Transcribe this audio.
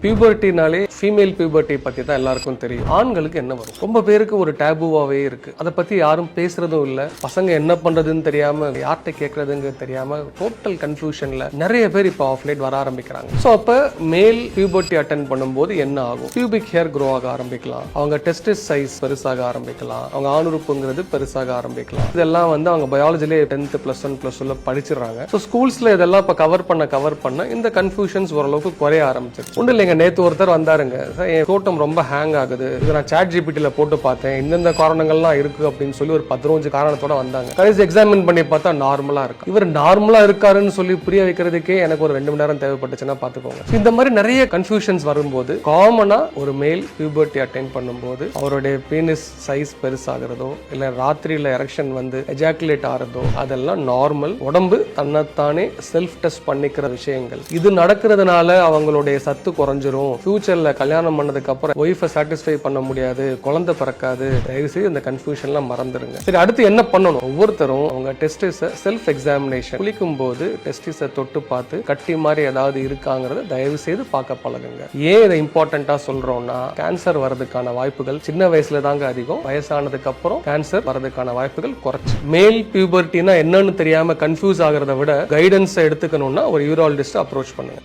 பியூபர்ட்டினாலே female puberty பற்றி தான் எல்லாருக்கும் தெரியும். ஆண்களுக்கு என்ன வரும்? ரொம்ப பேருக்கு ஒரு டேபுவாகவே இருக்குது. அதை பற்றி யாரும் பேசுகிறதும் இல்லை. பசங்க என்ன பண்ணுறதுன்னு தெரியாமல், யார்கிட்ட கேட்குறதுங்க தெரியாமல் டோட்டல் கன்ஃபியூஷனில் நிறைய பேர் இப்போ ஆஃப் லைட் வர ஆரம்பிக்கிறாங்க. ஸோ அப்போ மேல் பியூபர்ட்டி அட்டென்ட் பண்ணும்போது என்ன ஆகும்? பியூபிக் ஹேர் க்ரோ ஆக ஆரம்பிக்கலாம், அவங்க டெஸ்டிஸ் சைஸ் பெருசாக ஆரம்பிக்கலாம், அவங்க ஆணுறுப்புங்கிறது பெருசாக ஆரம்பிக்கலாம். இதெல்லாம் அவங்க பயாலஜிலே 10th +1 +2 படிச்சிடறாங்க. ஸோ ஸ்கூல்ஸில் இதெல்லாம் இப்போ கவர் பண்ண இந்த கன்ஃபியூஷன்ஸ் ஓரளவுக்கு குறைய ஆரம்பிச்சிருச்சு. ஒன்றும் இல்லைங்க, நேத்து ஒருத்தர் வந்தாருங்க, என் தோட்டம் ரொம்ப ஹேங் ஆகுது, இது நான் சாட் ஜிபிடில போட்டு பார்த்தேன், இந்த காரணங்கள்லாம் இருக்கு அப்படின்னு சொல்லி ஒரு 15 காரணத்தோட வந்தாங்க. கடைசி எக்ஸாமின் பண்ணி பார்த்தா நார்மலா இருக்கு. இவர் நார்மலா இருக்காருன்னு சொல்லி புரிய வைக்கிறதுக்கே எனக்கு ஒரு 2 மணி நேரம் தேவைப்பட்டுச்சுன்னா பாத்துக்கோங்க. இந்த மாதிரி நிறைய கன்ஃபியூஷன்ஸ் வரும்போது காமனா ஒரு மேல் பியூபர்ட்டி அட்டென்ட் பண்ணும்போது அவருடைய பீனிஸ் சைஸ் பெருசாகிறதோ இல்ல ராத்திரியில எரெக்ஷன் எஜாக்குலேட் ஆகிறதோ அதெல்லாம் நார்மல். உடம்பு தன்னைத்தானே செல்ஃப் டெஸ்ட் பண்ணிக்கிற விஷயங்கள். இது நடக்கிறதுனால அவங்களுடைய சத்து குறைஞ்சிரும், ஃபியூச்சர்ல கல்யாணம் பண்ணதுக்கு அப்புறம் ஒய்ஃபை சாட்டிஸ்ஃபை பண்ண முடியாது, குழந்தை பிறக்காது. தயவுசெய்து இந்த கன்ஃபியூஷன்லாம் மறந்துடுங்க. சரி, அடுத்து என்ன பண்ணணும்? ஒவ்வொருத்தரும் அவங்க டெஸ்டிஸை செல்ஃப் எக்ஸாமினேஷன், குளிக்கும் போது டெஸ்டிஸை தொட்டு பார்த்து கட்டி மாதிரி ஏதாவது இருக்காங்கிறத தயவு செய்து பார்க்க பழகுங்க. ஏன் இதை இம்பார்ட்டண்டா சொல்றோம்னா, கேன்சர் வரதுக்கான வாய்ப்புகள் சின்ன வயசுல தாங்க அதிகம், வயசானதுக்கு அப்புறம் கேன்சர் வரதுக்கான வாய்ப்புகள் குறைச்சு. மேல் பியூபர்ட்டினா என்னன்னு தெரியாம கன்ஃபியூஸ் ஆகிறத விட கைடன்ஸ் எடுத்துக்கணும்னா ஒரு யூராலஜிஸ்ட் அப்ரோச் பண்ணுங்க.